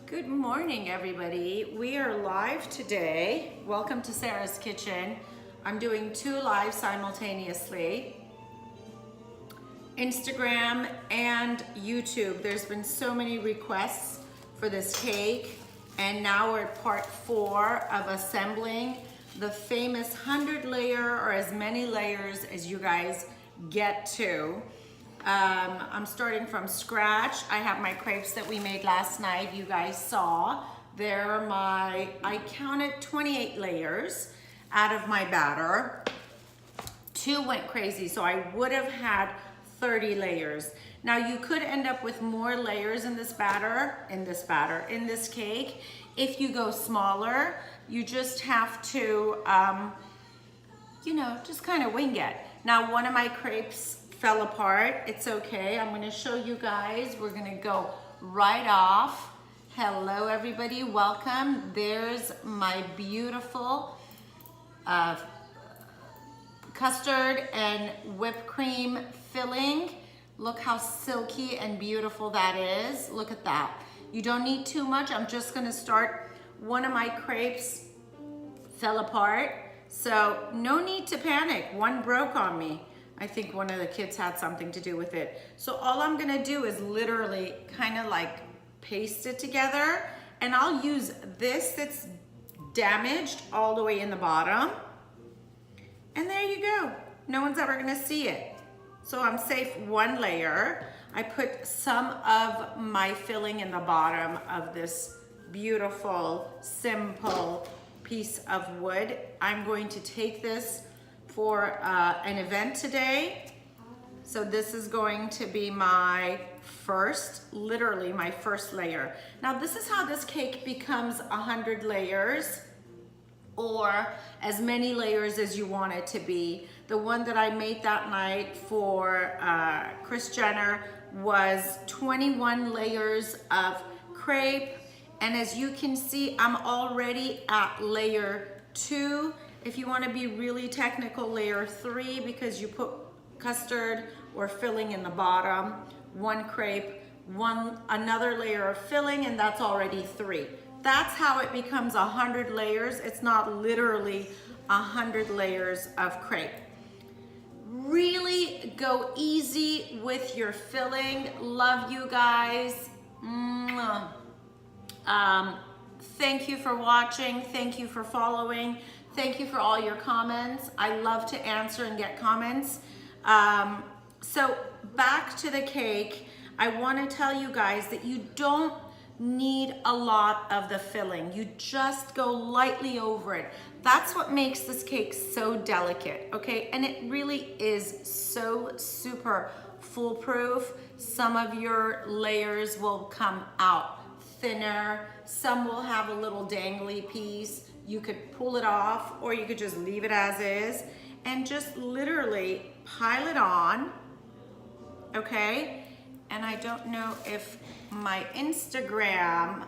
Good morning, everybody. We are live today. Welcome to Sarah's Kitchen. I'm doing two live simultaneously. Instagram and YouTube. There's been so many requests for this cake, and now we're at part 4 of assembling the famous 100-layer, or as many layers as you guys get to. I'm starting from scratch. I have my crepes that we made last night. You guys saw. They're I counted 28 layers out of my batter. 2 went crazy, so I would have had 30 layers. Now you could end up with more layers in this cake. If you go smaller, you just have to, just kind of wing it. Now one of my crepes fell apart. It's okay. I'm going to show you guys. We're going to go right off. Hello everybody, welcome. There's my beautiful custard and whipped cream filling. Look how silky and beautiful that is. Look at that. You don't need too much. I'm just going to start. One of my crepes fell apart, so no need to panic. One broke on me. I think one of the kids had something to do with it. So all I'm gonna do is literally kind of like paste it together, and I'll use this that's damaged all the way in the bottom. And there you go. No one's ever gonna see it. So I'm safe 1 layer. I put some of my filling in the bottom of this beautiful, simple piece of wood. I'm going to take this for an event today. So this is going to be my literally my first layer. Now this is how this cake becomes 100 layers, or as many layers as you want it to be. The one that I made that night for Kris Jenner was 21 layers of crepe. And as you can see, I'm already at layer 2. If you want to be really technical, layer 3, because you put custard or filling in the bottom, 1 crepe, another layer of filling, and that's already 3. That's how it becomes 100 layers. It's not literally 100 layers of crepe. Really go easy with your filling. Love you guys. Thank you for watching. Thank you for following. Thank you for all your comments. I love to answer and get comments. So back to the cake, I want to tell you guys that you don't need a lot of the filling. You just go lightly over it. That's what makes this cake so delicate, okay? And it really is so super foolproof. Some of your layers will come out thinner. Some will have a little dangly piece. You could pull it off, or you could just leave it as is and just literally pile it on, okay? And I don't know if my Instagram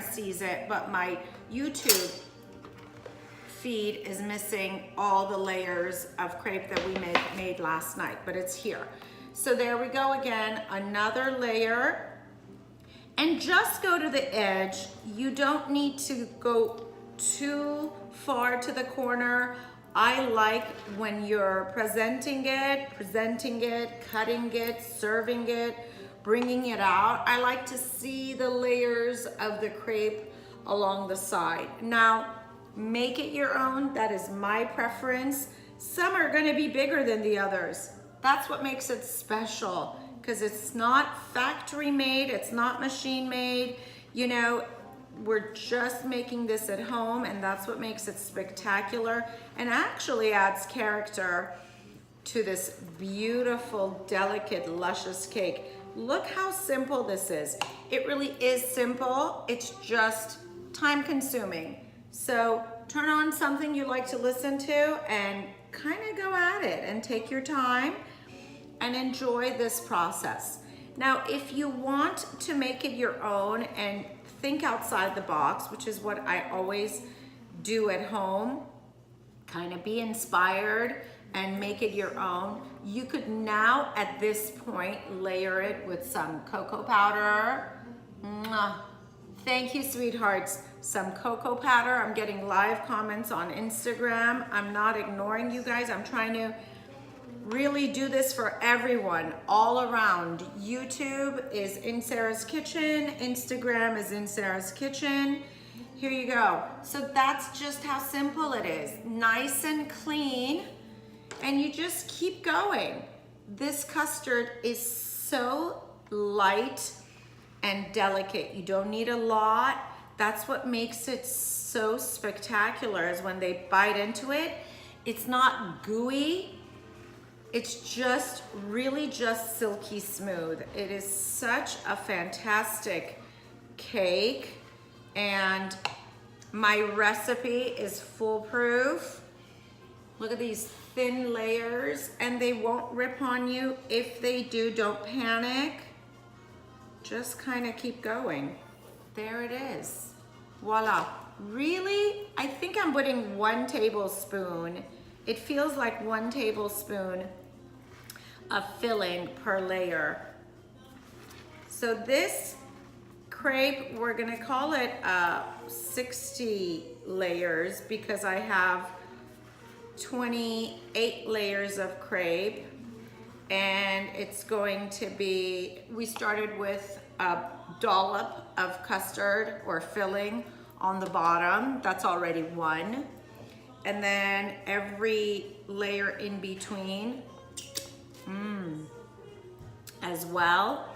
sees it, but my YouTube feed is missing all the layers of crepe that we made last night, but it's here. So there we go again, another layer. And just go to the edge. You don't need to go too far to the corner. I like when you're presenting it, cutting it, serving it, bringing it out. I like to see the layers of the crepe along the side. Now, make it your own. That is my preference. Some are gonna be bigger than the others. That's what makes it special, because it's not factory made, it's not machine made. You know, we're just making this at home, and that's what makes it spectacular and actually adds character to this beautiful, delicate, luscious cake. Look how simple this is. It really is simple. It's just time consuming. So turn on something you like to listen to and kind of go at it and take your time and enjoy this process. Now, if you want to make it your own and think outside the box, which is what I always do at home, kind of be inspired and make it your own, you could now at this point layer it with some cocoa powder, Mwah. Thank you, sweethearts. Some cocoa powder. I'm getting live comments on Instagram. I'm not ignoring you guys. I'm trying to really do this for everyone all around. YouTube is In Sarah's Kitchen. Instagram is In Sarah's Kitchen. Here you go. So that's just how simple it is. Nice and clean. And you just keep going. This custard is so light and delicate. You don't need a lot. That's what makes it so spectacular, is when they bite into it, it's not gooey. It's just really just silky smooth. It is such a fantastic cake, and my recipe is foolproof. Look at these thin layers, and they won't rip on you. If they do, don't panic. Just kind of keep going. There it is. Voila. Really, I think I'm putting 1 tablespoon. It feels like 1 tablespoon of filling per layer. So this crepe, we're gonna call it 60 layers because I have 28 layers of crepe, and it's going to be, we started with a dollop of custard or filling on the bottom. That's already 1. And then every layer in between as well.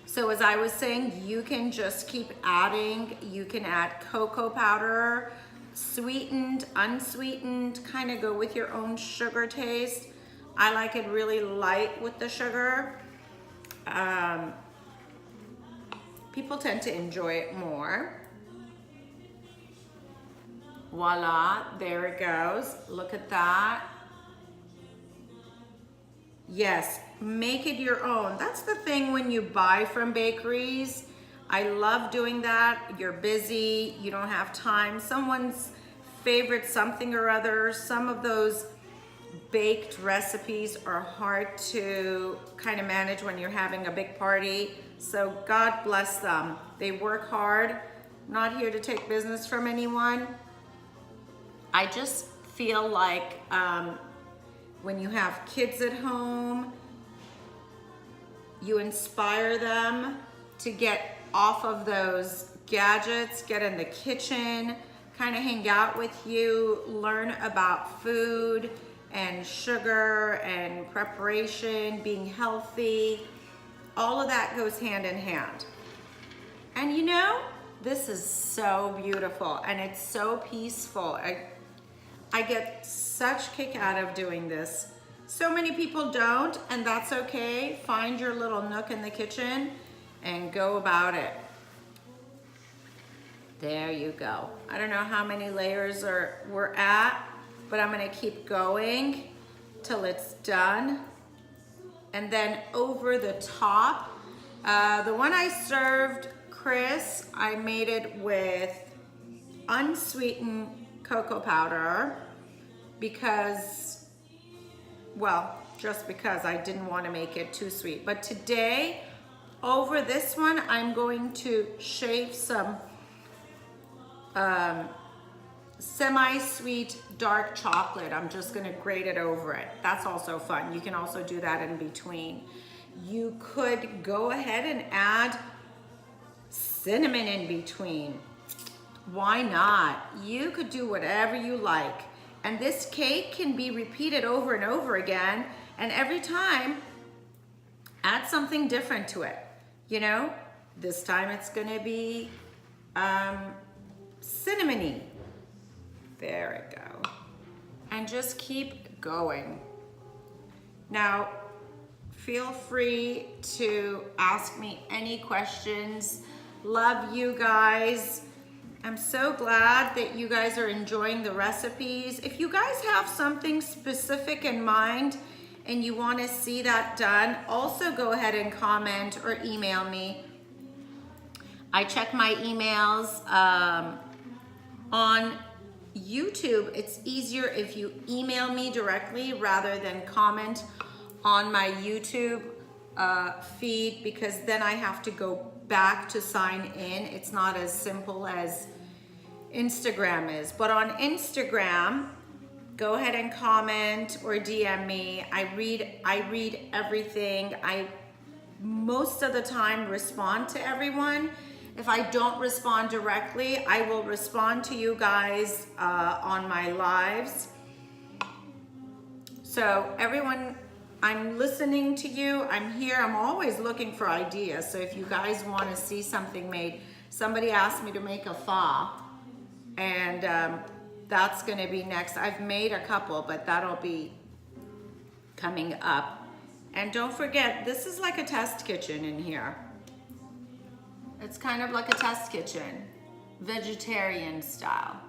So as I was saying, you can just keep adding. You can add cocoa powder, sweetened, unsweetened, kind of go with your own sugar taste. I like it really light with the sugar. People tend to enjoy it more. Voila, there it goes. Look at that. Yes, make it your own. That's the thing when you buy from bakeries. I love doing that. You're busy, you don't have time. Someone's favorite something or other. Some of those baked recipes are hard to kind of manage when you're having a big party. So God bless them. They work hard. Not here to take business from anyone. I just feel like when you have kids at home, you inspire them to get off of those gadgets, get in the kitchen, kind of hang out with you, learn about food and sugar and preparation, being healthy. All of that goes hand in hand. And you know, this is so beautiful and it's so peaceful. I get such kick out of doing this. So many people don't, and that's okay. Find your little nook in the kitchen and go about it. There you go. I don't know how many layers we're at, but I'm gonna keep going till it's done. And then over the top, the one I served Chris, I made it with unsweetened cocoa powder because, well, just because I didn't want to make it too sweet. But today, over this one, I'm going to shave some semi-sweet dark chocolate. I'm just gonna grate it over it. That's also fun. You can also do that in between. You could go ahead and add cinnamon in between. Why not? You could do whatever you like. And this cake can be repeated over and over again. And every time, add something different to it. You know, this time it's gonna be cinnamony. There we go. And just keep going. Now, feel free to ask me any questions. Love you guys. I'm so glad that you guys are enjoying the recipes. If you guys have something specific in mind and you want to see that done, also go ahead and comment or email me. I check my emails on YouTube. It's easier if you email me directly rather than comment on my YouTube feed, because then I have to go back to sign in. It's not as simple as Instagram is. But on Instagram, go ahead and comment or DM me. I read everything. I most of the time respond to everyone. If I don't respond directly, I will respond to you guys on my lives. So everyone, I'm listening to you. I'm here. I'm always looking for ideas. So if you guys want to see something made, somebody asked me to make a pho, and that's going to be next. I've made a couple, but that'll be coming up. And don't forget, this is like a test kitchen in here. It's kind of like a test kitchen, vegetarian style.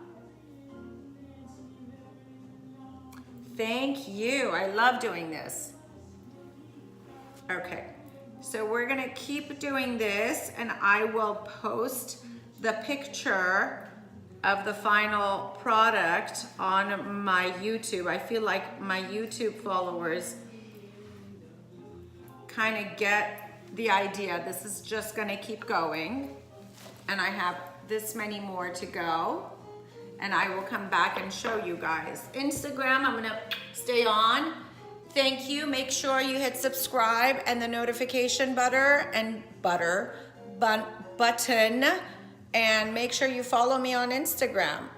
Thank you. I love doing this. Okay, so we're gonna keep doing this, and I will post the picture of the final product on my YouTube. I feel like my YouTube followers kind of get the idea. This is just gonna keep going, and I have this many more to go, and I will come back and show you guys. Instagram, I'm gonna stay on. Thank you. Make sure you hit subscribe and the notification button, and make sure you follow me on Instagram.